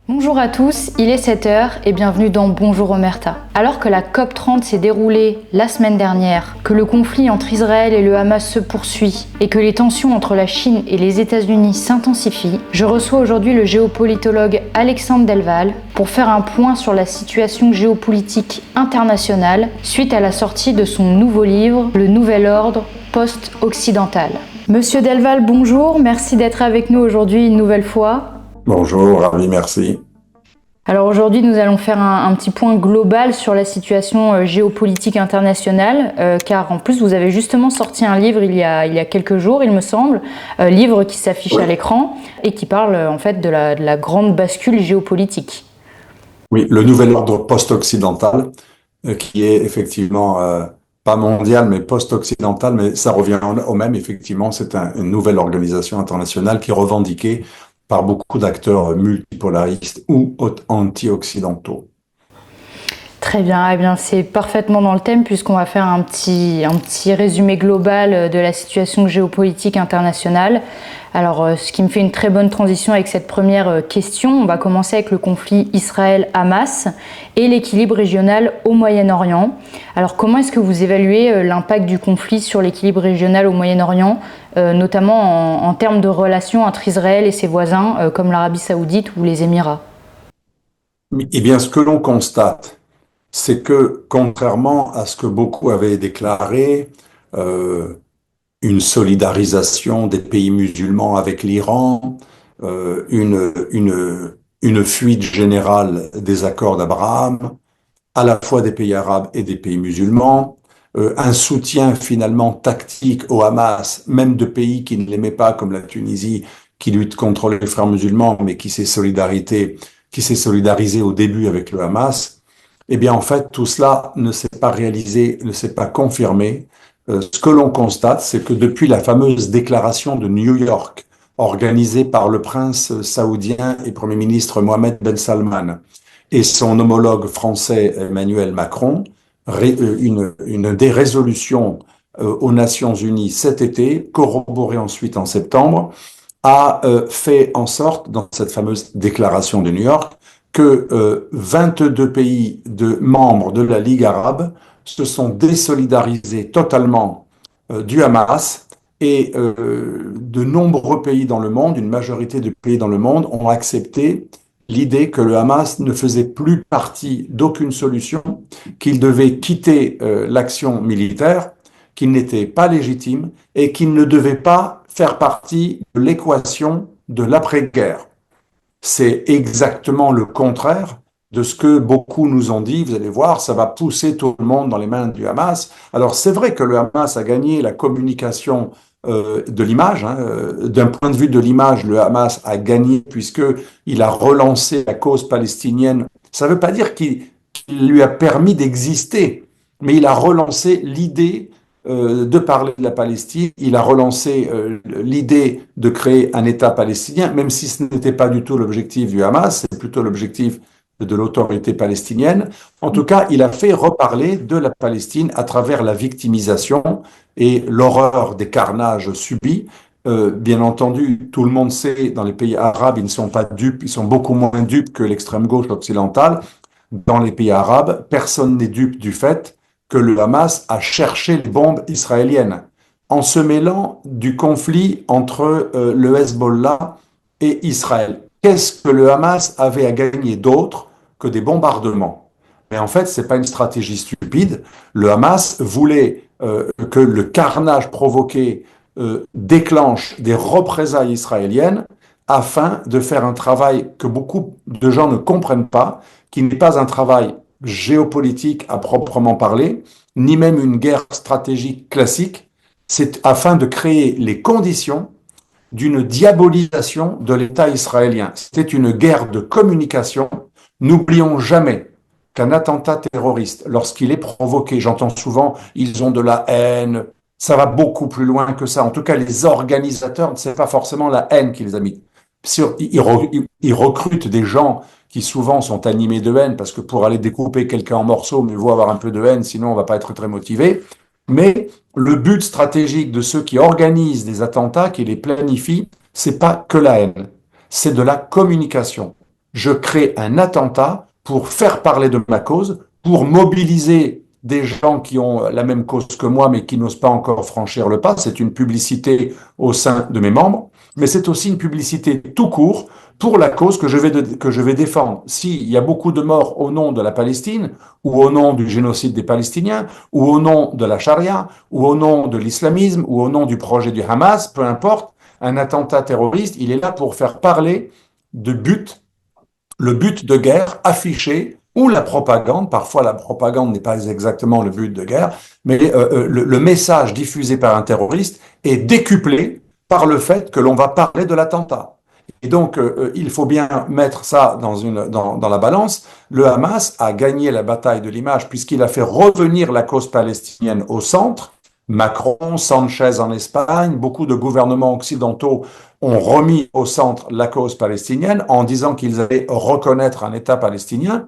Bonjour à tous, il est 7 heures et bienvenue dans Bonjour Omerta. Alors que la COP30 s'est déroulée la semaine dernière, que le conflit entre Israël et le Hamas se poursuit et que les tensions entre la Chine et les États-Unis s'intensifient, je reçois aujourd'hui le géopolitologue Alexandre Delval pour faire un point sur la situation géopolitique internationale suite à la sortie de son nouveau livre, Le Nouvel Ordre Post-Occidental. Monsieur Delval, bonjour, merci d'être avec nous aujourd'hui une nouvelle fois. Bonjour, ravi, merci. Alors aujourd'hui, nous allons faire un petit point global sur la situation géopolitique internationale, car en plus, vous avez justement sorti un livre il y a quelques jours, il me semble, livre qui s'affiche à l'écran et qui parle en fait de la grande bascule géopolitique. Oui, le nouvel ordre post-occidental, qui est effectivement pas mondial, mais post-occidental, mais ça revient au même, effectivement, c'est une nouvelle organisation internationale qui est revendiquée par beaucoup d'acteurs multipolaristes ou anti-occidentaux. Très bien, eh bien c'est parfaitement dans le thème puisqu'on va faire un petit résumé global de la situation géopolitique internationale. Alors, ce qui me fait une très bonne transition avec cette première question, on va commencer avec le conflit Israël-Hamas et l'équilibre régional au Moyen-Orient. Alors, comment est-ce que vous évaluez l'impact du conflit sur l'équilibre régional au Moyen-Orient, notamment en termes de relations entre Israël et ses voisins, comme l'Arabie Saoudite ou les Émirats? Eh bien, ce que l'on constate, c'est que, contrairement à ce que beaucoup avaient déclaré, une solidarisation des pays musulmans avec l'Iran, une fuite générale des accords d'Abraham, à la fois des pays arabes et des pays musulmans, un soutien finalement tactique au Hamas, même de pays qui ne l'aimaient pas, comme la Tunisie, qui lutte contre les frères musulmans, mais qui s'est solidarisé au début avec le Hamas. Eh bien, en fait, tout cela ne s'est pas réalisé, ne s'est pas confirmé. Ce que l'on constate, c'est que depuis la fameuse déclaration de New York, organisée par le prince saoudien et Premier ministre Mohamed Ben Salman et son homologue français Emmanuel Macron, une des résolutions aux Nations Unies cet été, corroborée ensuite en septembre, a fait en sorte, dans cette fameuse déclaration de New York, que 22 pays membres de la Ligue arabe se sont désolidarisés totalement du Hamas et de nombreux pays dans le monde, une majorité de pays dans le monde, ont accepté l'idée que le Hamas ne faisait plus partie d'aucune solution, qu'il devait quitter l'action militaire, qu'il n'était pas légitime et qu'il ne devait pas faire partie de l'équation de l'après-guerre. C'est exactement le contraire de ce que beaucoup nous ont dit. Vous allez voir, ça va pousser tout le monde dans les mains du Hamas. Alors c'est vrai que le Hamas a gagné la communication de l'image. D'un point de vue de l'image, le Hamas a gagné puisqu'il a relancé la cause palestinienne. Ça ne veut pas dire qu'il lui a permis d'exister, mais il a relancé l'idée de parler de la Palestine. Il a relancé l'idée de créer un État palestinien, même si ce n'était pas du tout l'objectif du Hamas, c'est plutôt l'objectif de l'autorité palestinienne. En tout cas, il a fait reparler de la Palestine à travers la victimisation et l'horreur des carnages subis. Bien entendu, tout le monde sait, dans les pays arabes, ils ne sont pas dupes, ils sont beaucoup moins dupes que l'extrême gauche occidentale. Dans les pays arabes, personne n'est dupe du fait que le Hamas a cherché les bombes israéliennes en se mêlant du conflit entre le Hezbollah et Israël. Qu'est-ce que le Hamas avait à gagner d'autre que des bombardements? Mais en fait, c'est pas une stratégie stupide. Le Hamas voulait que le carnage provoqué déclenche des représailles israéliennes afin de faire un travail que beaucoup de gens ne comprennent pas, qui n'est pas un travail géopolitique à proprement parler, ni même une guerre stratégique classique. C'est afin de créer les conditions d'une diabolisation de l'État israélien. C'était une guerre de communication. N'oublions jamais qu'un attentat terroriste, lorsqu'il est provoqué, j'entends souvent, ils ont de la haine, ça va beaucoup plus loin que ça. En tout cas, les organisateurs, ce n'est pas forcément la haine qui les a mis. Ils recrutent des gens qui souvent sont animés de haine, parce que pour aller découper quelqu'un en morceaux, mieux vaut avoir un peu de haine, sinon on ne va pas être très motivé. Mais le but stratégique de ceux qui organisent des attentats, qui les planifient, c'est pas que la haine, c'est de la communication. je crée un attentat pour faire parler de ma cause, pour mobiliser des gens qui ont la même cause que moi, mais qui n'osent pas encore franchir le pas. C'est une publicité au sein de mes membres, mais c'est aussi une publicité tout court pour la cause que je vais défendre. S'il y a beaucoup de morts au nom de la Palestine, ou au nom du génocide des Palestiniens, ou au nom de la charia, ou au nom de l'islamisme, ou au nom du projet du Hamas, peu importe, un attentat terroriste, il est là pour faire parler de but, le but de guerre affiché ou la propagande. Parfois, la propagande n'est pas exactement le but de guerre, mais le message diffusé par un terroriste est décuplé par le fait que l'on va parler de l'attentat. Et donc, il faut bien mettre ça dans la balance. Le Hamas a gagné la bataille de l'image puisqu'il a fait revenir la cause palestinienne au centre. Macron, Sanchez en Espagne, beaucoup de gouvernements occidentaux ont remis au centre la cause palestinienne en disant qu'ils allaient reconnaître un État palestinien.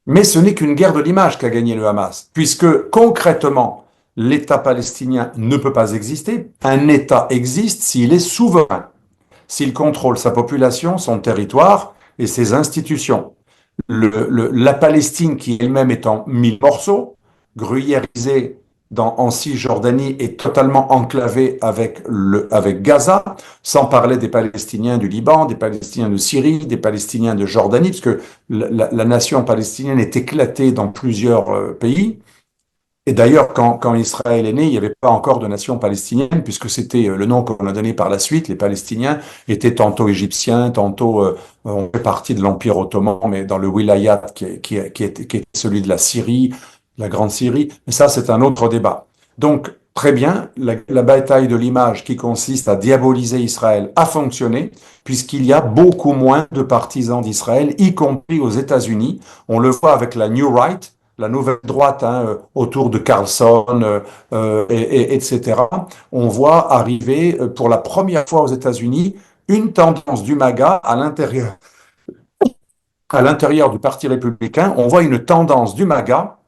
Mais ce n'est qu'une guerre de l'image qu'a gagné le Hamas, puisque concrètement, l'État palestinien ne peut pas exister. Un État existe s'il est souverain, s'il contrôle sa population, son territoire et ses institutions. La Palestine, qui elle-même est en mille morceaux, gruyérisée en Cisjordanie, est totalement enclavée avec Gaza, sans parler des Palestiniens du Liban, des Palestiniens de Syrie, des Palestiniens de Jordanie, parce que la nation palestinienne est éclatée dans plusieurs pays. Et d'ailleurs, quand Israël est né, il n'y avait pas encore de nation palestinienne, puisque c'était le nom qu'on a donné par la suite. Les Palestiniens étaient tantôt égyptiens, tantôt on fait partie de l'Empire ottoman, mais dans le wilayat qui est celui de la Syrie, la Grande Syrie. Mais ça, c'est un autre débat. Donc, très bien, la bataille de l'image qui consiste à diaboliser Israël a fonctionné, puisqu'il y a beaucoup moins de partisans d'Israël, y compris aux États-Unis. On le voit avec la New Right, la nouvelle droite, autour de Carlson, etc. On voit arriver pour la première fois aux États-Unis une tendance du MAGA à l'intérieur du Parti républicain. On voit une tendance du MAGA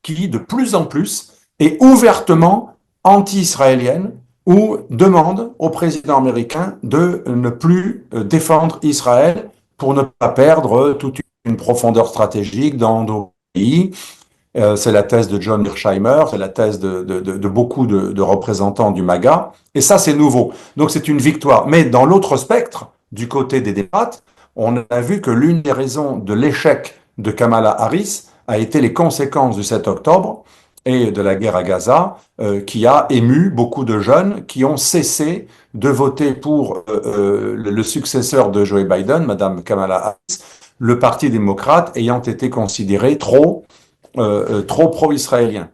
qui, de plus en plus, est ouvertement anti-israélienne ou demande au président américain de ne plus défendre Israël pour ne pas perdre toute une profondeur stratégique dans nos pays. C'est la thèse de John Mearsheimer, c'est la thèse de beaucoup de représentants du MAGA, et ça c'est nouveau. Donc c'est une victoire. Mais dans l'autre spectre, du côté des démocrates, on a vu que l'une des raisons de l'échec de Kamala Harris a été les conséquences du 7 octobre et de la guerre à Gaza, qui a ému beaucoup de jeunes qui ont cessé de voter pour le successeur de Joe Biden, Madame Kamala Harris, le Parti démocrate ayant été considéré trop pro-israélien.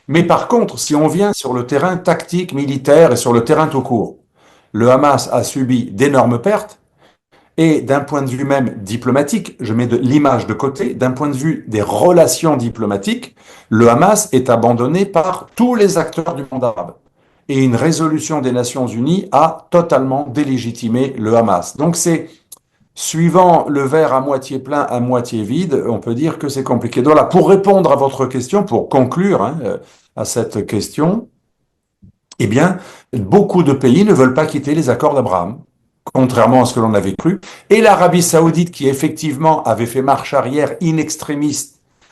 Mais par contre, si on vient sur le terrain tactique, militaire et sur le terrain tout court, le Hamas a subi d'énormes pertes et d'un point de vue même diplomatique, je mets l'image de côté, d'un point de vue des relations diplomatiques, le Hamas est abandonné par tous les acteurs du monde arabe. Et une résolution des Nations Unies a totalement délégitimé le Hamas. Donc c'est suivant le verre à moitié plein, à moitié vide, on peut dire que c'est compliqué. Donc là, pour répondre à votre question, pour conclure à cette question, eh bien, beaucoup de pays ne veulent pas quitter les accords d'Abraham, contrairement à ce que l'on avait cru. Et l'Arabie saoudite, qui effectivement avait fait marche arrière in extremis,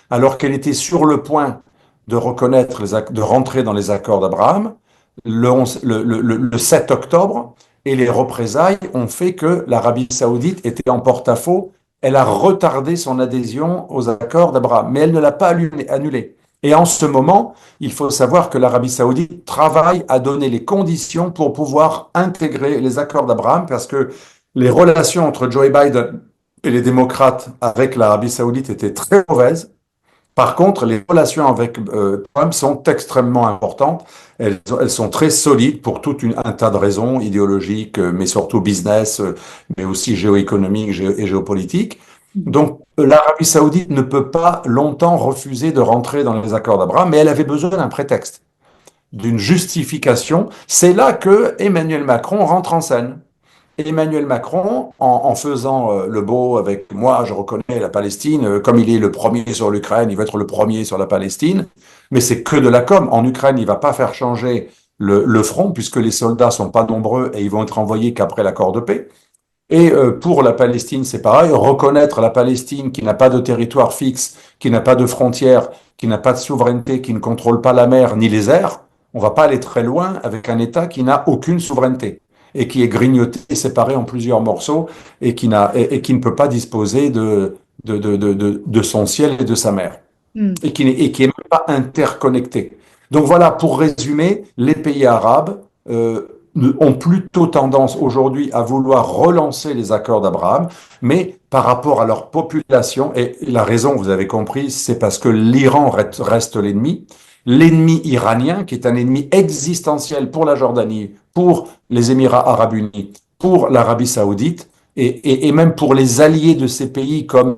alors qu'elle était sur le point de reconnaître, de rentrer dans les accords d'Abraham, le 7 octobre, et les représailles ont fait que l'Arabie saoudite était en porte-à-faux. Elle a retardé son adhésion aux accords d'Abraham, mais elle ne l'a pas annulé. Et en ce moment, il faut savoir que l'Arabie saoudite travaille à donner les conditions pour pouvoir intégrer les accords d'Abraham, parce que les relations entre Joe Biden et les démocrates avec l'Arabie saoudite étaient très mauvaises. Par contre, les relations avec Trump sont extrêmement importantes. Elles sont très solides pour tout un tas de raisons idéologiques, mais surtout business, mais aussi géoéconomiques et géopolitiques. Donc, l'Arabie saoudite ne peut pas longtemps refuser de rentrer dans les accords d'Abraham, mais elle avait besoin d'un prétexte, d'une justification. C'est là que Emmanuel Macron rentre en scène. Emmanuel Macron, en faisant le beau avec moi, je reconnais la Palestine, comme il est le premier sur l'Ukraine, il va être le premier sur la Palestine, mais c'est que de la com. En Ukraine, il va pas faire changer le front, puisque les soldats sont pas nombreux et ils vont être envoyés qu'après l'accord de paix. Et pour la Palestine, c'est pareil, reconnaître la Palestine qui n'a pas de territoire fixe, qui n'a pas de frontières, qui n'a pas de souveraineté, qui ne contrôle pas la mer ni les airs, on va pas aller très loin avec un État qui n'a aucune souveraineté et qui est grignoté et séparé en plusieurs morceaux et qui ne peut pas disposer de son ciel et de sa mer Hmm. et qui est même pas interconnecté. Donc voilà, pour résumer, les pays arabes ont plutôt tendance aujourd'hui à vouloir relancer les accords d'Abraham, mais par rapport à leur population, et la raison, vous avez compris, c'est parce que l'Iran reste l'ennemi iranien, qui est un ennemi existentiel pour la Jordanie, pour les Émirats arabes unis, pour l'Arabie saoudite, et même pour les alliés de ces pays comme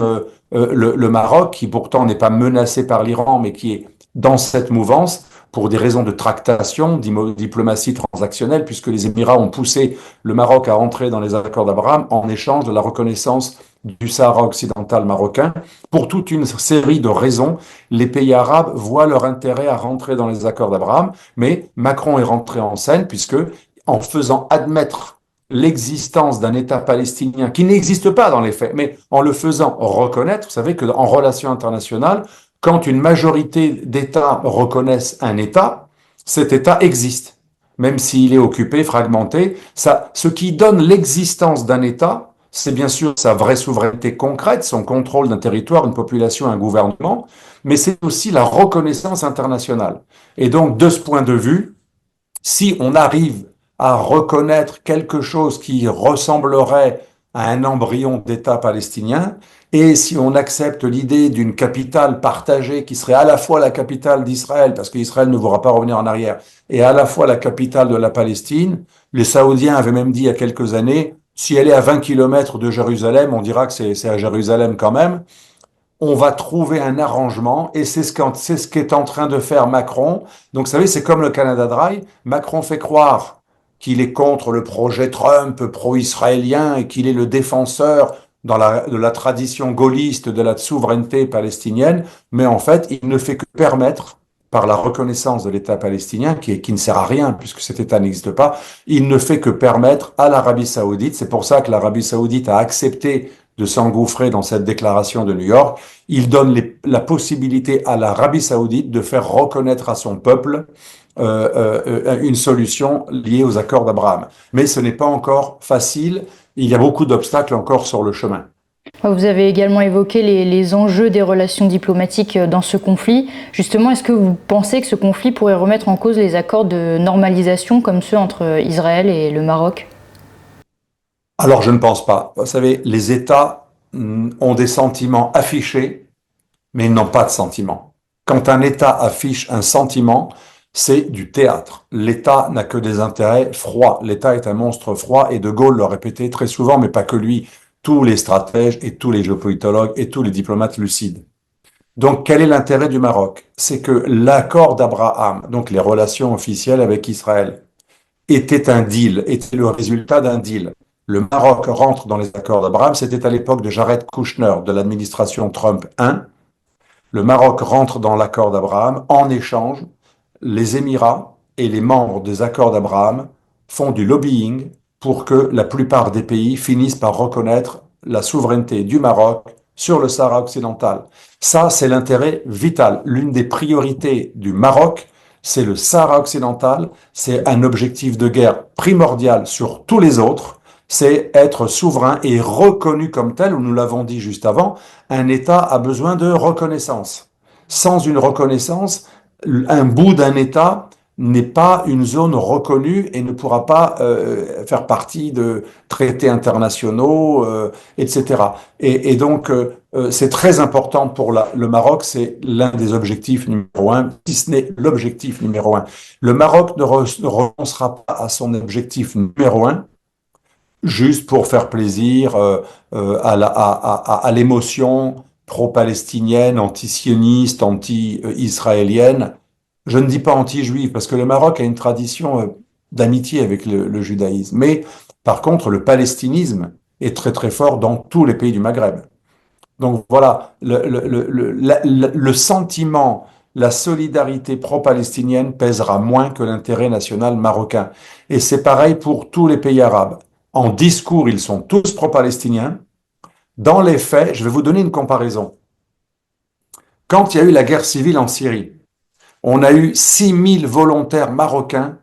le Maroc, qui pourtant n'est pas menacé par l'Iran, mais qui est dans cette mouvance pour des raisons de tractation, diplomatie transactionnelle, puisque les Émirats ont poussé le Maroc à entrer dans les accords d'Abraham en échange de la reconnaissance du Sahara occidental marocain. Pour toute une série de raisons, les pays arabes voient leur intérêt à rentrer dans les accords d'Abraham, mais Macron est rentré en scène puisque, en faisant admettre l'existence d'un État palestinien qui n'existe pas dans les faits, mais en le faisant reconnaître, vous savez qu'en relations internationales, quand une majorité d'États reconnaissent un État, cet État existe, même s'il est occupé, fragmenté. Ça, ce qui donne l'existence d'un État, c'est bien sûr sa vraie souveraineté concrète, son contrôle d'un territoire, une population, un gouvernement, mais c'est aussi la reconnaissance internationale. Et donc, de ce point de vue, si on arrive à reconnaître quelque chose qui ressemblerait à un embryon d'État palestinien, et si on accepte l'idée d'une capitale partagée qui serait à la fois la capitale d'Israël, parce qu'Israël ne voudra pas revenir en arrière, et à la fois la capitale de la Palestine, les Saoudiens avaient même dit il y a quelques années, si elle est à 20 kilomètres de Jérusalem, on dira que c'est à Jérusalem quand même, on va trouver un arrangement et c'est ce qu'est en train de faire Macron. Donc, vous savez, c'est comme le Canada Dry. Macron fait croire qu'il est contre le projet Trump pro-israélien et qu'il est le défenseur de la tradition gaulliste de la souveraineté palestinienne. Mais en fait, il ne fait que permettre, par la reconnaissance de l'État palestinien, qui ne sert à rien puisque cet État n'existe pas, il ne fait que permettre à l'Arabie saoudite, c'est pour ça que l'Arabie saoudite a accepté de s'engouffrer dans cette déclaration de New York, il donne la possibilité à l'Arabie saoudite de faire reconnaître à son peuple une solution liée aux accords d'Abraham. Mais ce n'est pas encore facile, il y a beaucoup d'obstacles encore sur le chemin. Vous avez également évoqué les enjeux des relations diplomatiques dans ce conflit. Justement, est-ce que vous pensez que ce conflit pourrait remettre en cause les accords de normalisation comme ceux entre Israël et le Maroc ? Alors, je ne pense pas. Vous savez, les États ont des sentiments affichés, mais ils n'ont pas de sentiments. Quand un État affiche un sentiment, c'est du théâtre. L'État n'a que des intérêts froids. L'État est un monstre froid et De Gaulle le répétait très souvent, mais pas que lui, tous les stratèges et tous les géopolitologues et tous les diplomates lucides. Donc, quel est l'intérêt du Maroc? C'est que l'accord d'Abraham, donc les relations officielles avec Israël, était un deal, était le résultat d'un deal. Le Maroc rentre dans les accords d'Abraham, c'était à l'époque de Jared Kushner, de l'administration Trump 1. Le Maroc rentre dans l'accord d'Abraham. En échange, les Émirats et les membres des accords d'Abraham font du lobbying pour que la plupart des pays finissent par reconnaître la souveraineté du Maroc sur le Sahara occidental. Ça, c'est l'intérêt vital. L'une des priorités du Maroc, c'est le Sahara occidental. C'est un objectif de guerre primordial sur tous les autres. C'est être souverain et reconnu comme tel, où nous l'avons dit juste avant, un État a besoin de reconnaissance. Sans une reconnaissance, un bout d'un État n'est pas une zone reconnue et ne pourra pas faire partie de traités internationaux, etc. Et donc, c'est très important pour le Maroc, c'est l'un des objectifs numéro un, si ce n'est l'objectif numéro un. Le Maroc ne renoncera pas à son objectif numéro un, juste pour faire plaisir à l'émotion pro-palestinienne, anti-sioniste, anti-israélienne. Je ne dis pas anti-juive, parce que le Maroc a une tradition d'amitié avec le judaïsme. Mais par contre, le palestinisme est très très fort dans tous les pays du Maghreb. Donc voilà, le sentiment, la solidarité pro-palestinienne pèsera moins que l'intérêt national marocain. Et c'est pareil pour tous les pays arabes. En discours, ils sont tous pro-palestiniens. Dans les faits, je vais vous donner une comparaison. Quand il y a eu la guerre civile en Syrie, on a eu 6000 volontaires marocains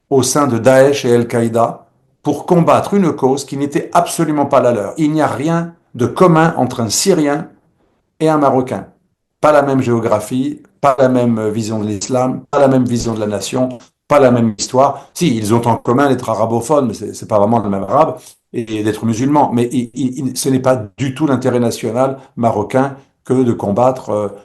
au sein de Daesh et Al-Qaïda pour combattre une cause qui n'était absolument pas la leur. Il n'y a rien de commun entre un Syrien et un Marocain. Pas la même géographie, pas la même vision de l'islam, pas la même vision de la nation, pas la même histoire. Si, ils ont en commun d'être arabophones, mais c'est pas vraiment le même arabe, et d'être musulmans. Mais ce n'est pas du tout l'intérêt national marocain que de combattre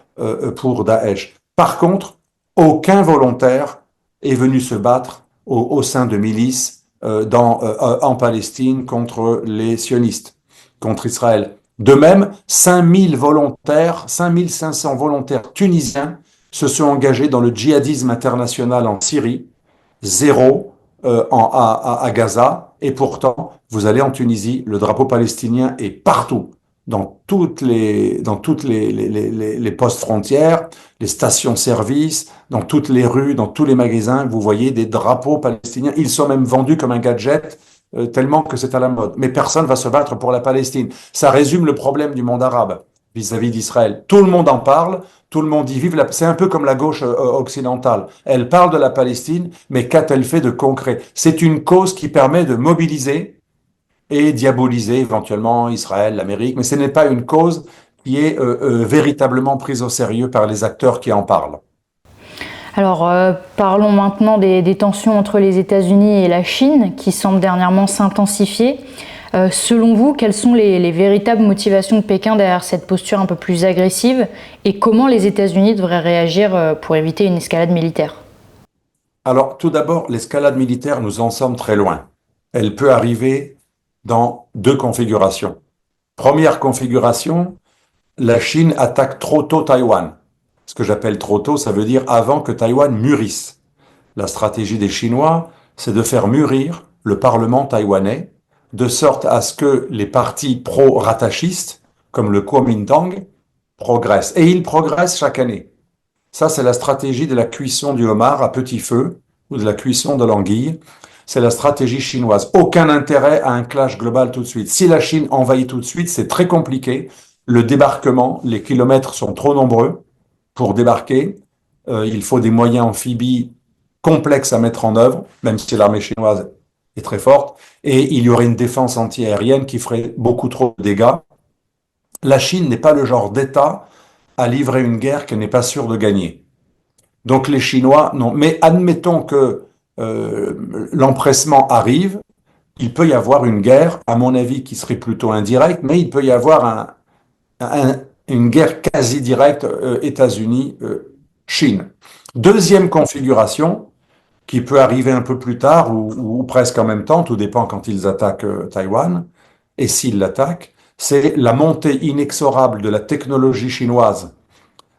pour Daesh. Par contre, aucun volontaire est venu se battre au sein de milices en Palestine contre les sionistes, contre Israël. De même, 5000 volontaires, 5500 volontaires tunisiens se sont engagés dans le djihadisme international en Syrie, zéro à Gaza, et pourtant, vous allez en Tunisie, le drapeau palestinien est partout, dans toutes les postes frontières, les stations-service, dans toutes les rues, dans tous les magasins, vous voyez des drapeaux palestiniens. Ils sont même vendus comme un gadget tellement que c'est à la mode. Mais personne va se battre pour la Palestine. Ça résume le problème du monde arabe vis-à-vis d'Israël. Tout le monde en parle, tout le monde y vive. C'est un peu comme la gauche occidentale. Elle parle de la Palestine, mais qu'a-t-elle fait de concret? C'est une cause qui permet de mobiliser et diaboliser éventuellement Israël, l'Amérique, mais ce n'est pas une cause qui est véritablement prise au sérieux par les acteurs qui en parlent. Alors, parlons maintenant des tensions entre les États-Unis et la Chine, qui semblent dernièrement s'intensifier. Selon vous, quelles sont les véritables motivations de Pékin derrière cette posture un peu plus agressive et comment les États-Unis devraient réagir pour éviter une escalade militaire? Alors, tout d'abord, l'escalade militaire, nous en sommes très loin. Elle peut arriver dans deux configurations. Première configuration, la Chine attaque trop tôt Taïwan. Ce que j'appelle trop tôt, ça veut dire avant que Taïwan mûrisse. La stratégie des Chinois, c'est de faire mûrir le Parlement taïwanais, de sorte à ce que les partis pro-rattachistes, comme le Kuomintang, progressent. Et ils progressent chaque année. Ça, c'est la stratégie de la cuisson du homard à petit feu, ou de la cuisson de l'anguille. C'est la stratégie chinoise. Aucun intérêt à un clash global tout de suite. Si la Chine envahit tout de suite, c'est très compliqué. Le débarquement, les kilomètres sont trop nombreux pour débarquer. Il faut des moyens amphibies complexes à mettre en œuvre, même si l'armée chinoise est très forte. Et il y aurait une défense antiaérienne qui ferait beaucoup trop de dégâts. La Chine n'est pas le genre d'État à livrer une guerre qu'elle n'est pas sûre de gagner. Donc les Chinois, non. Mais admettons que l'empressement arrive, il peut y avoir une guerre, à mon avis, qui serait plutôt indirecte, mais il peut y avoir une guerre quasi directe États-Unis-Chine. Deuxième configuration, qui peut arriver un peu plus tard ou presque en même temps, tout dépend quand ils attaquent Taïwan, et s'ils l'attaquent, c'est la montée inexorable de la technologie chinoise,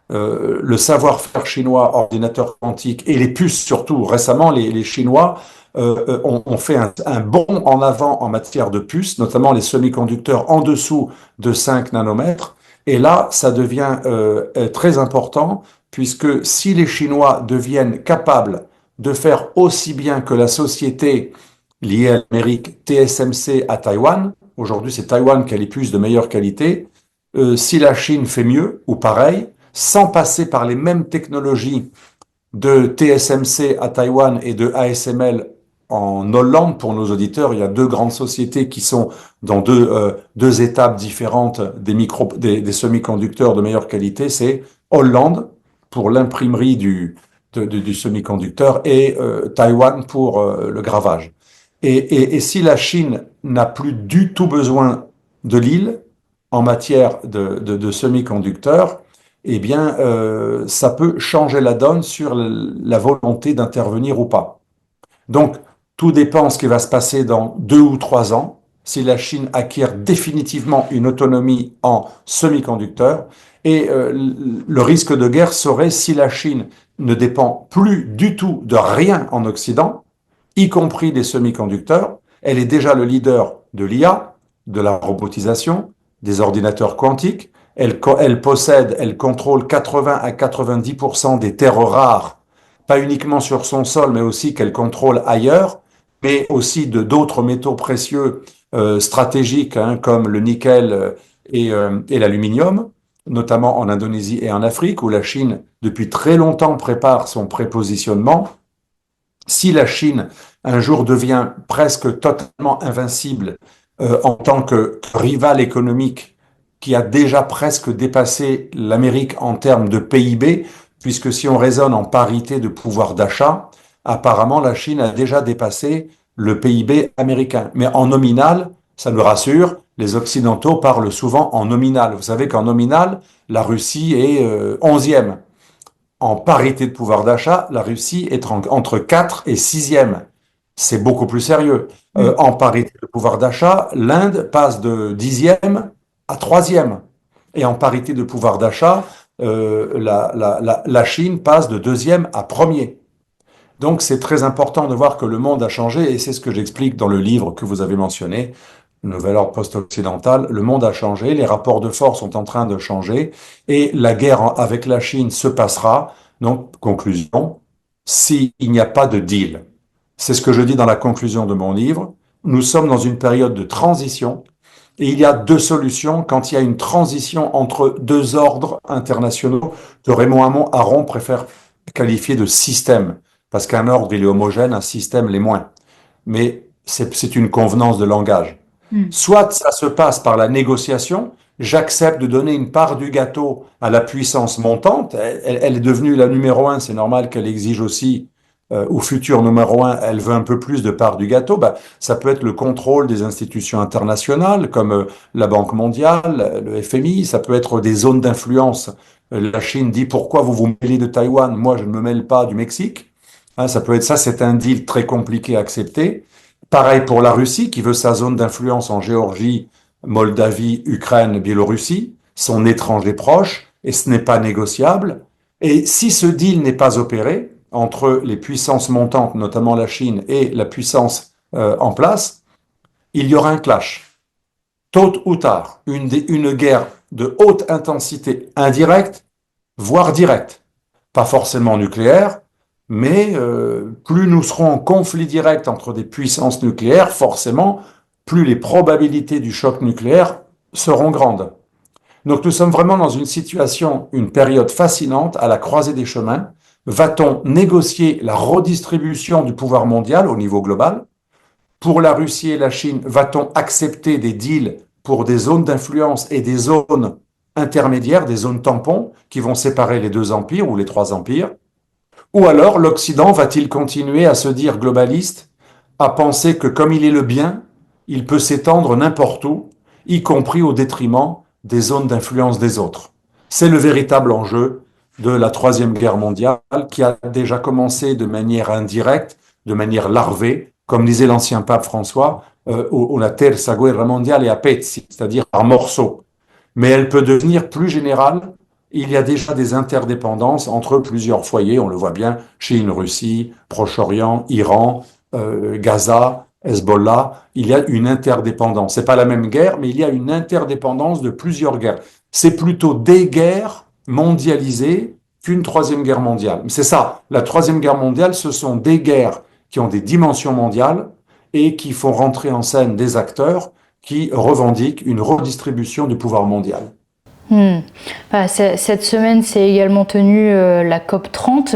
le savoir-faire chinois, ordinateur quantique, et les puces surtout. Récemment, les Chinois ont fait un bond en avant en matière de puces, notamment les semi-conducteurs en dessous de 5 nanomètres. Et là, ça devient très important, puisque si les Chinois deviennent capables de faire aussi bien que la société liée à l'Amérique TSMC à Taïwan, aujourd'hui c'est Taïwan qui a les puces de meilleure qualité, si la Chine fait mieux ou pareil, sans passer par les mêmes technologies de TSMC à Taïwan et de ASML en Hollande, pour nos auditeurs, il y a deux grandes sociétés qui sont dans deux étapes différentes des semi-conducteurs de meilleure qualité. C'est Hollande pour l'imprimerie du semi-conducteur et Taïwan pour le gravage. Et si la Chine n'a plus du tout besoin de l'île en matière de semi-conducteurs, eh bien, ça peut changer la donne sur la volonté d'intervenir ou pas. Donc, tout dépend de ce qui va se passer dans 2 ou 3 ans, si la Chine acquiert définitivement une autonomie en semi-conducteurs, et le risque de guerre serait si la Chine ne dépend plus du tout de rien en Occident, y compris des semi-conducteurs. Elle est déjà le leader de l'IA, de la robotisation, des ordinateurs quantiques. Elle contrôle 80 à 90% des terres rares, pas uniquement sur son sol, mais aussi qu'elle contrôle ailleurs. mais aussi de d'autres métaux précieux stratégiques, hein, comme le nickel et l'aluminium, notamment en Indonésie et en Afrique, où la Chine, depuis très longtemps, prépare son prépositionnement. Si la Chine, un jour, devient presque totalement invincible en tant que rival économique qui a déjà presque dépassé l'Amérique en termes de PIB, puisque si on raisonne en parité de pouvoir d'achat, apparemment la Chine a déjà dépassé le PIB américain. Mais en nominal, ça nous rassure, les Occidentaux parlent souvent en nominal. Vous savez qu'en nominal, la Russie est 11e. En parité de pouvoir d'achat, la Russie est entre 4 et 6e. C'est beaucoup plus sérieux. En parité de pouvoir d'achat, l'Inde passe de 10e à 3e. Et en parité de pouvoir d'achat, la Chine passe de 2e à 1er. Donc c'est très important de voir que le monde a changé, et c'est ce que j'explique dans le livre que vous avez mentionné, le Nouvel ordre post-occidental. Le monde a changé, les rapports de force sont en train de changer, et la guerre avec la Chine se passera, donc conclusion, s'il n'y a pas de deal. C'est ce que je dis dans la conclusion de mon livre. Nous sommes dans une période de transition, et il y a deux solutions quand il y a une transition entre deux ordres internationaux que Raymond Aron préfère qualifier de système, parce qu'un ordre, il est homogène, un système l'est moins. Mais c'est une convenance de langage. Soit ça se passe par la négociation, j'accepte de donner une part du gâteau à la puissance montante, elle est devenue la numéro un, c'est normal qu'elle exige aussi, au futur numéro un, elle veut un peu plus de part du gâteau, bah, ça peut être le contrôle des institutions internationales, comme la Banque mondiale, le FMI, ça peut être des zones d'influence. La Chine dit pourquoi vous vous mêlez de Taïwan, moi je ne me mêle pas du Mexique. Hein, ça peut être ça, c'est un deal très compliqué à accepter. Pareil pour la Russie, qui veut sa zone d'influence en Géorgie, Moldavie, Ukraine, Biélorussie, son étranger proche, et ce n'est pas négociable. Et si ce deal n'est pas opéré entre les puissances montantes, notamment la Chine, et la puissance en place, il y aura un clash. Tôt ou tard, une guerre de haute intensité indirecte, voire directe. Pas forcément nucléaire, mais plus nous serons en conflit direct entre des puissances nucléaires, forcément, plus les probabilités du choc nucléaire seront grandes. Donc nous sommes vraiment dans une situation, une période fascinante à la croisée des chemins. Va-t-on négocier la redistribution du pouvoir mondial au niveau global? Pour la Russie et la Chine, va-t-on accepter des deals pour des zones d'influence et des zones intermédiaires, des zones tampons qui vont séparer les deux empires ou les trois empires? Ou alors l'Occident va-t-il continuer à se dire globaliste, à penser que comme il est le bien, il peut s'étendre n'importe où, y compris au détriment des zones d'influence des autres? C'est le véritable enjeu de la Troisième Guerre mondiale, qui a déjà commencé de manière indirecte, de manière larvée, comme disait l'ancien pape François, la Terza Guerra Mondiale est a pezzi, c'est-à-dire par morceaux. Mais elle peut devenir plus générale. Il y a déjà des interdépendances entre plusieurs foyers, on le voit bien, Chine, Russie, Proche-Orient, Iran, Gaza, Hezbollah. Il y a une interdépendance. C'est pas la même guerre, mais il y a une interdépendance de plusieurs guerres. C'est plutôt des guerres mondialisées qu'une troisième guerre mondiale. C'est ça, la troisième guerre mondiale, ce sont des guerres qui ont des dimensions mondiales et qui font rentrer en scène des acteurs qui revendiquent une redistribution du pouvoir mondial. Cette semaine s'est également tenue la COP 30.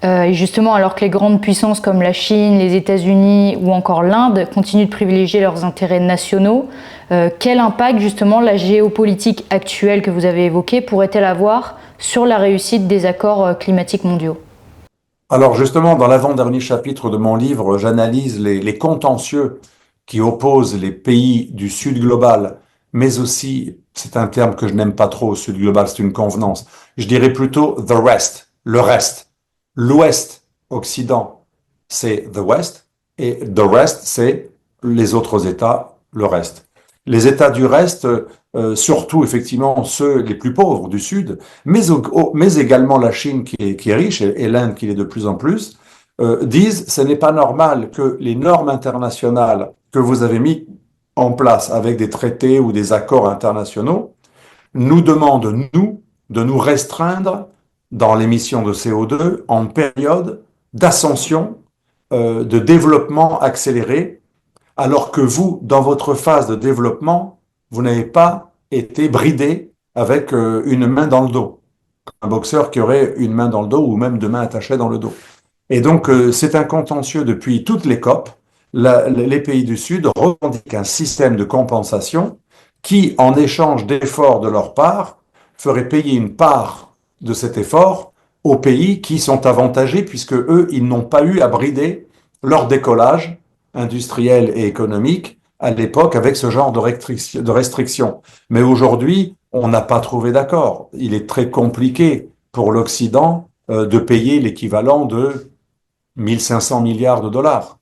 Et justement, alors que les grandes puissances comme la Chine, les États-Unis ou encore l'Inde continuent de privilégier leurs intérêts nationaux, quel impact justement la géopolitique actuelle que vous avez évoquée pourrait-elle avoir sur la réussite des accords climatiques mondiaux? Alors justement, dans l'avant-dernier chapitre de mon livre, j'analyse les contentieux qui opposent les pays du Sud global, mais aussi, c'est un terme que je n'aime pas trop, Sud global, c'est une convenance, je dirais plutôt the rest, le reste. L'Ouest, Occident, c'est the West, et the rest, c'est les autres États, le reste. Les États du reste, surtout effectivement ceux les plus pauvres du Sud, mais également la Chine qui est riche et l'Inde qui l'est de plus en plus, disent ce n'est pas normal que les normes internationales que vous avez mis en place avec des traités ou des accords internationaux nous demandent, nous, de nous restreindre dans l'émission de CO2 en période d'ascension de développement accéléré, alors que vous, dans votre phase de développement, vous n'avez pas été bridé avec une main dans le dos. Un boxeur qui aurait une main dans le dos ou même deux mains attachées dans le dos. Et donc, c'est un contentieux depuis toutes les COP. Les pays du Sud revendiquent un système de compensation qui, en échange d'efforts de leur part, ferait payer une part de cet effort aux pays qui sont avantagés puisque eux, ils n'ont pas eu à brider leur décollage industriel et économique à l'époque avec ce genre de restrictions. Mais aujourd'hui, on n'a pas trouvé d'accord. Il est très compliqué pour l'Occident de payer l'équivalent de 1500 milliards de dollars.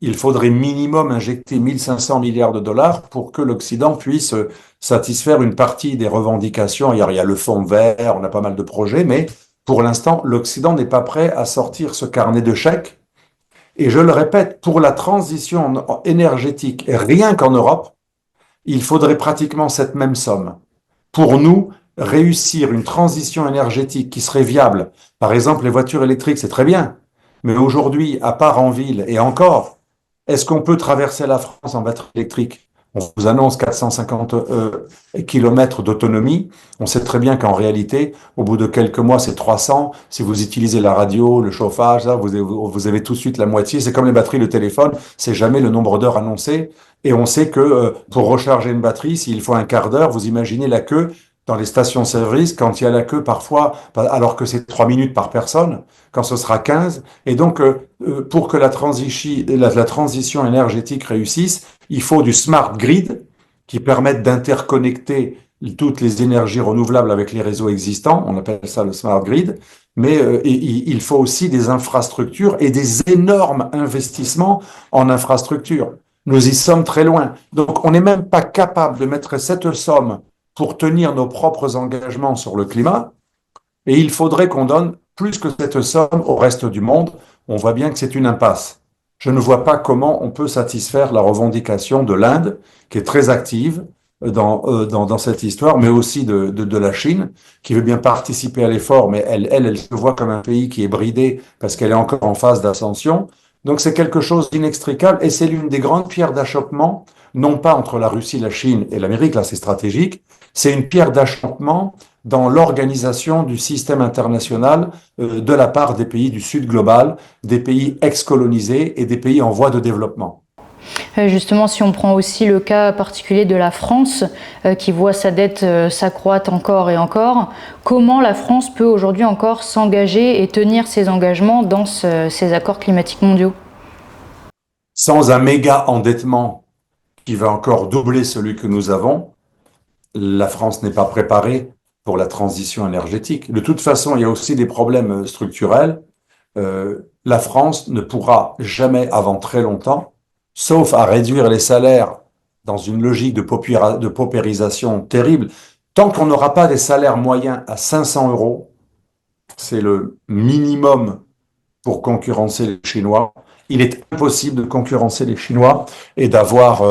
Il faudrait minimum injecter 1500 milliards de dollars pour que l'Occident puisse satisfaire une partie des revendications. Il y a le fonds vert, on a pas mal de projets, mais pour l'instant, l'Occident n'est pas prêt à sortir ce carnet de chèques. Et je le répète, pour la transition énergétique, et rien qu'en Europe, il faudrait pratiquement cette même somme. Pour nous, réussir une transition énergétique qui serait viable, par exemple les voitures électriques, c'est très bien, mais aujourd'hui, à part en ville, et encore, est-ce qu'on peut traverser la France en batterie électrique? On vous annonce 450 kilomètres d'autonomie. On sait très bien qu'en réalité, au bout de quelques mois, c'est 300. Si vous utilisez la radio, le chauffage, là, vous avez tout de suite la moitié. C'est comme les batteries, le téléphone, c'est jamais le nombre d'heures annoncé. Et on sait que pour recharger une batterie, s'il faut un quart d'heure, vous imaginez la queue dans les stations-service, quand il y a la queue parfois, alors que c'est 3 minutes par personne, quand ce sera 15. Et donc, pour que la transition énergétique réussisse, il faut du smart grid qui permette d'interconnecter toutes les énergies renouvelables avec les réseaux existants. On appelle ça le smart grid. Mais il faut aussi des infrastructures et des énormes investissements en infrastructures. Nous y sommes très loin. Donc, on n'est même pas capable de mettre cette somme pour tenir nos propres engagements sur le climat, et il faudrait qu'on donne plus que cette somme au reste du monde. On voit bien que c'est une impasse. Je ne vois pas comment on peut satisfaire la revendication de l'Inde, qui est très active dans cette histoire, mais aussi de la Chine, qui veut bien participer à l'effort, mais elle se voit comme un pays qui est bridé parce qu'elle est encore en phase d'ascension. Donc c'est quelque chose d'inextricable, et c'est l'une des grandes pierres d'achoppement, non pas entre la Russie, la Chine et l'Amérique, là c'est stratégique, c'est une pierre d'achoppement dans l'organisation du système international de la part des pays du Sud global, des pays ex-colonisés et des pays en voie de développement. Justement, si on prend aussi le cas particulier de la France, qui voit sa dette s'accroître encore et encore, comment la France peut aujourd'hui encore s'engager et tenir ses engagements dans ces accords climatiques mondiaux? Sans un méga endettement qui va encore doubler celui que nous avons, la France n'est pas préparée pour la transition énergétique. De toute façon, il y a aussi des problèmes structurels. La France ne pourra jamais, avant très longtemps, sauf à réduire les salaires dans une logique de paupérisation terrible, tant qu'on n'aura pas des salaires moyens à 500 euros, c'est le minimum pour concurrencer les Chinois. Il est impossible de concurrencer les Chinois et d'avoir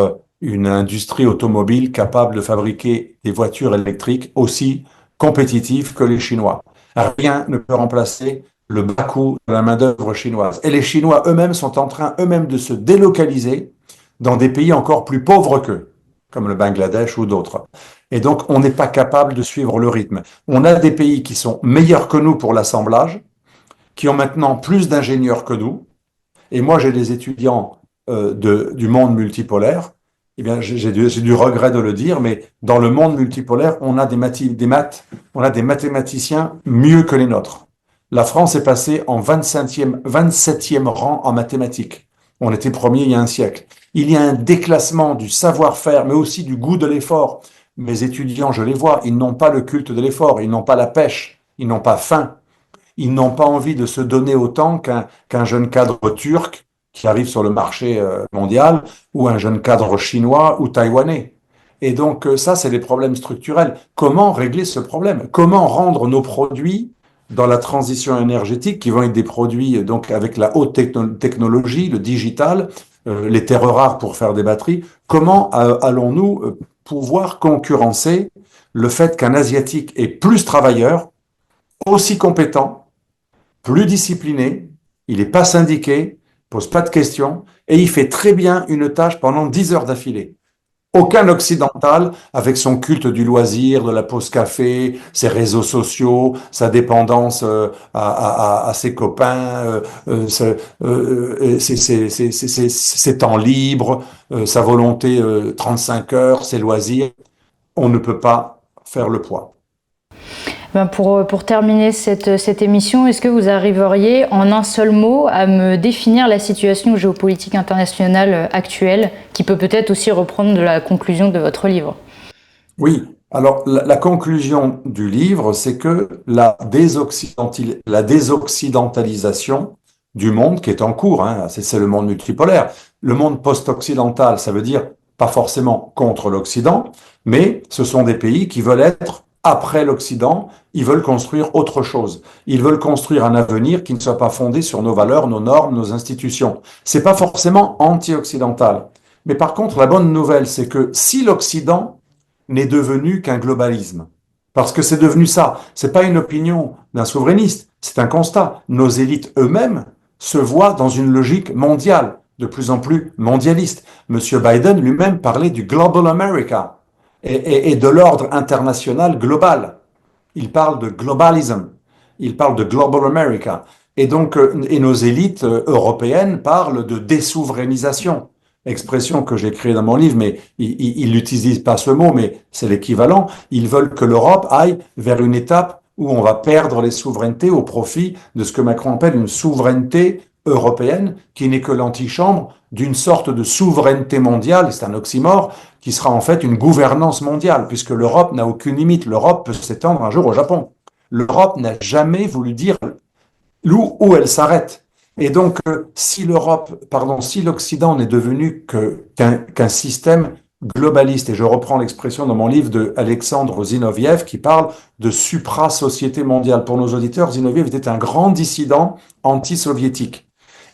une industrie automobile capable de fabriquer des voitures électriques aussi compétitives que les Chinois. Rien ne peut remplacer le bas coût de la main-d'œuvre chinoise. Et les Chinois eux-mêmes sont en train eux-mêmes de se délocaliser dans des pays encore plus pauvres qu'eux, comme le Bangladesh ou d'autres. Et donc, on n'est pas capable de suivre le rythme. On a des pays qui sont meilleurs que nous pour l'assemblage, qui ont maintenant plus d'ingénieurs que nous. Et moi, j'ai des étudiants du monde multipolaire. Eh bien, j'ai du regret de le dire, mais dans le monde multipolaire, on a on a des mathématiciens mieux que les nôtres. La France est passée en 27e rang en mathématiques. On était premier il y a un siècle. Il y a un déclassement du savoir-faire, mais aussi du goût de l'effort. Mes étudiants, je les vois, ils n'ont pas le culte de l'effort, ils n'ont pas la pêche, ils n'ont pas faim. Ils n'ont pas envie de se donner autant qu'un jeune cadre turc qui arrive sur le marché mondial, ou un jeune cadre chinois ou taïwanais. Et donc ça, c'est des problèmes structurels. Comment régler ce problème? Comment rendre nos produits dans la transition énergétique, qui vont être des produits donc avec la haute technologie, le digital, les terres rares pour faire des batteries, comment allons-nous pouvoir concurrencer le fait qu'un Asiatique est plus travailleur, aussi compétent, plus discipliné, il n'est pas syndiqué, pose pas de questions, et il fait très bien une tâche pendant 10 heures d'affilée. Aucun occidental, avec son culte du loisir, de la pause café, ses réseaux sociaux, sa dépendance à ses copains, ses temps libres, sa volonté 35 heures, ses loisirs, on ne peut pas faire le poids. Pour terminer cette émission, est-ce que vous arriveriez en un seul mot à me définir la situation géopolitique internationale actuelle, qui peut peut-être aussi reprendre de la conclusion de votre livre? Oui, alors la conclusion du livre, c'est que la désoccidentalisation du monde qui est en cours, hein, c'est le monde multipolaire. Le monde post-occidental, ça veut dire pas forcément contre l'Occident, mais ce sont des pays qui veulent être après l'Occident, ils veulent construire autre chose. Ils veulent construire un avenir qui ne soit pas fondé sur nos valeurs, nos normes, nos institutions. C'est pas forcément anti-occidental. Mais par contre, la bonne nouvelle, c'est que si l'Occident n'est devenu qu'un globalisme, parce que c'est devenu ça, c'est pas une opinion d'un souverainiste, c'est un constat. Nos élites eux-mêmes se voient dans une logique mondiale, de plus en plus mondialiste. Monsieur Biden lui-même parlait du Global America et de l'ordre international global. Il parle de globalism, il parle de Global America. Et donc, et nos élites européennes parlent de désouverainisation, expression que j'ai créée dans mon livre, mais ils n'utilisent pas ce mot, mais c'est l'équivalent. Ils veulent que l'Europe aille vers une étape où on va perdre les souverainetés au profit de ce que Macron appelle une souveraineté européenne, qui n'est que l'antichambre d'une sorte de souveraineté mondiale, c'est un oxymore, qui sera en fait une gouvernance mondiale, puisque l'Europe n'a aucune limite. L'Europe peut s'étendre un jour au Japon. L'Europe n'a jamais voulu dire où elle s'arrête. Et donc, si l'Occident n'est devenu qu'un système globaliste, et je reprends l'expression dans mon livre de Alexandre Zinoviev qui parle de supra-société mondiale. Pour nos auditeurs, Zinoviev était un grand dissident anti-soviétique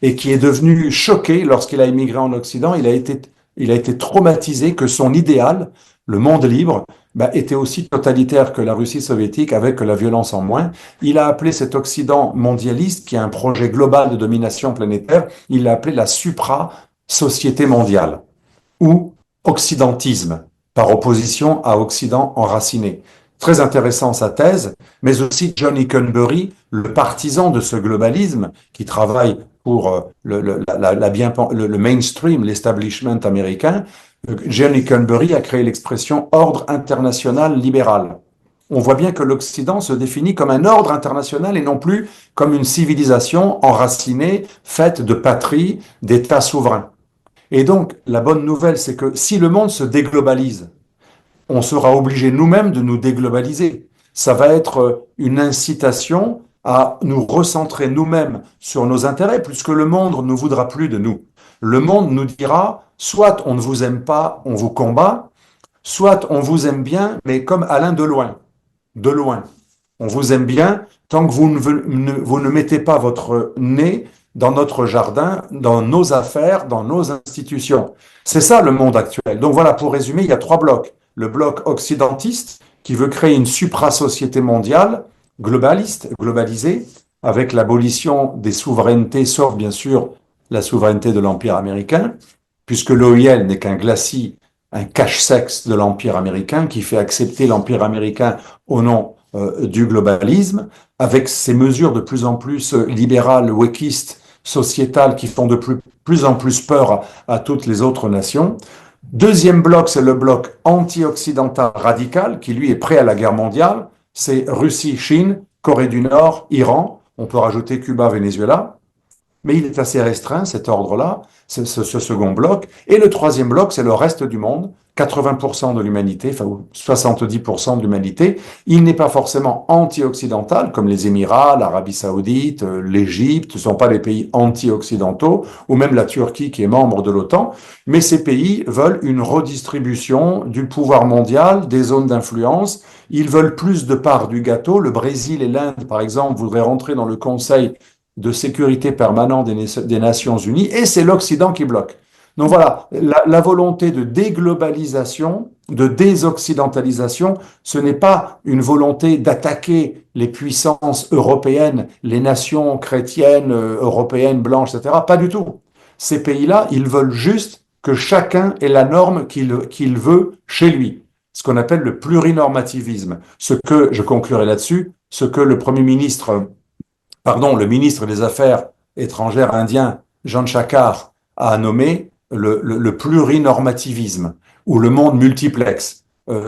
et qui est devenu choqué lorsqu'il a émigré en Occident. Il a été traumatisé que son idéal, le monde libre, était aussi totalitaire que la Russie soviétique, avec la violence en moins. Il a appelé cet Occident mondialiste, qui est un projet global de domination planétaire, il l'a appelé la supra-société mondiale, ou occidentisme, par opposition à Occident enraciné. Très intéressant sa thèse, mais aussi John Hickenberry, le partisan de ce globalisme, qui travaille pour le mainstream, l'establishment américain. John Hickenberry a créé l'expression ordre international libéral. On voit bien que l'Occident se définit comme un ordre international et non plus comme une civilisation enracinée, faite de patries, d'États souverains. Et donc, la bonne nouvelle, c'est que si le monde se déglobalise, on sera obligé nous-mêmes de nous déglobaliser. Ça va être une incitation à nous recentrer nous-mêmes sur nos intérêts, puisque le monde ne voudra plus de nous. Le monde nous dira, soit on ne vous aime pas, on vous combat, soit on vous aime bien, mais comme Alain de loin. De loin. On vous aime bien tant que vous ne mettez pas votre nez dans notre jardin, dans nos affaires, dans nos institutions. C'est ça le monde actuel. Donc voilà, pour résumer, il y a 3 blocs. Le bloc occidentiste, qui veut créer une supra-société mondiale, globaliste, globalisée, avec l'abolition des souverainetés, sauf bien sûr la souveraineté de l'Empire américain, puisque l'OIL n'est qu'un glacis, un cache-sexe de l'Empire américain, qui fait accepter l'Empire américain au nom du globalisme, avec ces mesures de plus en plus libérales, wokistes, sociétales, qui font de plus en plus peur à toutes les autres nations. Deuxième bloc, c'est le bloc anti-occidental radical, qui lui est prêt à la guerre mondiale. C'est Russie, Chine, Corée du Nord, Iran. On peut rajouter Cuba, Venezuela. Mais il est assez restreint, cet ordre-là, ce second bloc. Et le troisième bloc, c'est le reste du monde, 80% de l'humanité, enfin 70% de l'humanité. Il n'est pas forcément anti-occidental, comme les Émirats, l'Arabie Saoudite, l'Égypte, ce ne sont pas les pays anti-occidentaux, ou même la Turquie qui est membre de l'OTAN, mais ces pays veulent une redistribution du pouvoir mondial, des zones d'influence. Ils veulent plus de parts du gâteau. Le Brésil et l'Inde, par exemple, voudraient rentrer dans le Conseil de sécurité permanent des Nations Unies, et c'est l'Occident qui bloque. Donc voilà, la volonté de déglobalisation, de désoccidentalisation, ce n'est pas une volonté d'attaquer les puissances européennes, les nations chrétiennes, européennes, blanches, etc. Pas du tout. Ces pays-là, ils veulent juste que chacun ait la norme qu'il veut chez lui, ce qu'on appelle le plurinormativisme. Ce que, je conclurai là-dessus, ce que le ministre des Affaires étrangères indien, Jan Chakar, a nommé le plurinormativisme, ou le monde multiplexe,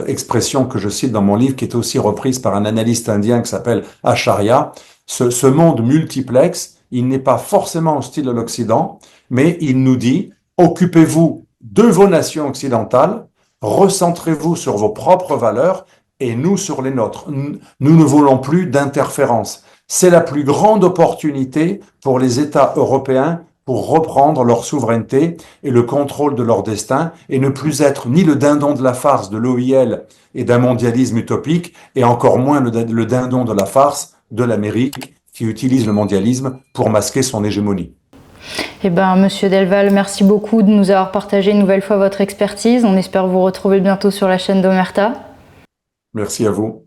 expression que je cite dans mon livre, qui est aussi reprise par un analyste indien qui s'appelle Acharya. Ce monde multiplexe, il n'est pas forcément hostile à l'Occident, mais il nous dit, occupez-vous de vos nations occidentales, recentrez-vous sur vos propres valeurs et nous sur les nôtres. Nous ne voulons plus d'interférences. C'est la plus grande opportunité pour les États européens pour reprendre leur souveraineté et le contrôle de leur destin et ne plus être ni le dindon de la farce de l'OIL et d'un mondialisme utopique et encore moins le dindon de la farce de l'Amérique qui utilise le mondialisme pour masquer son hégémonie. Eh bien, Monsieur Delval, merci beaucoup de nous avoir partagé une nouvelle fois votre expertise. On espère vous retrouver bientôt sur la chaîne d'Omerta. Merci à vous.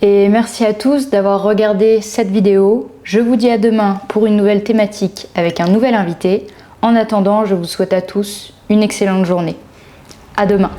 Et merci à tous d'avoir regardé cette vidéo. Je vous dis à demain pour une nouvelle thématique avec un nouvel invité. En attendant, je vous souhaite à tous une excellente journée. À demain.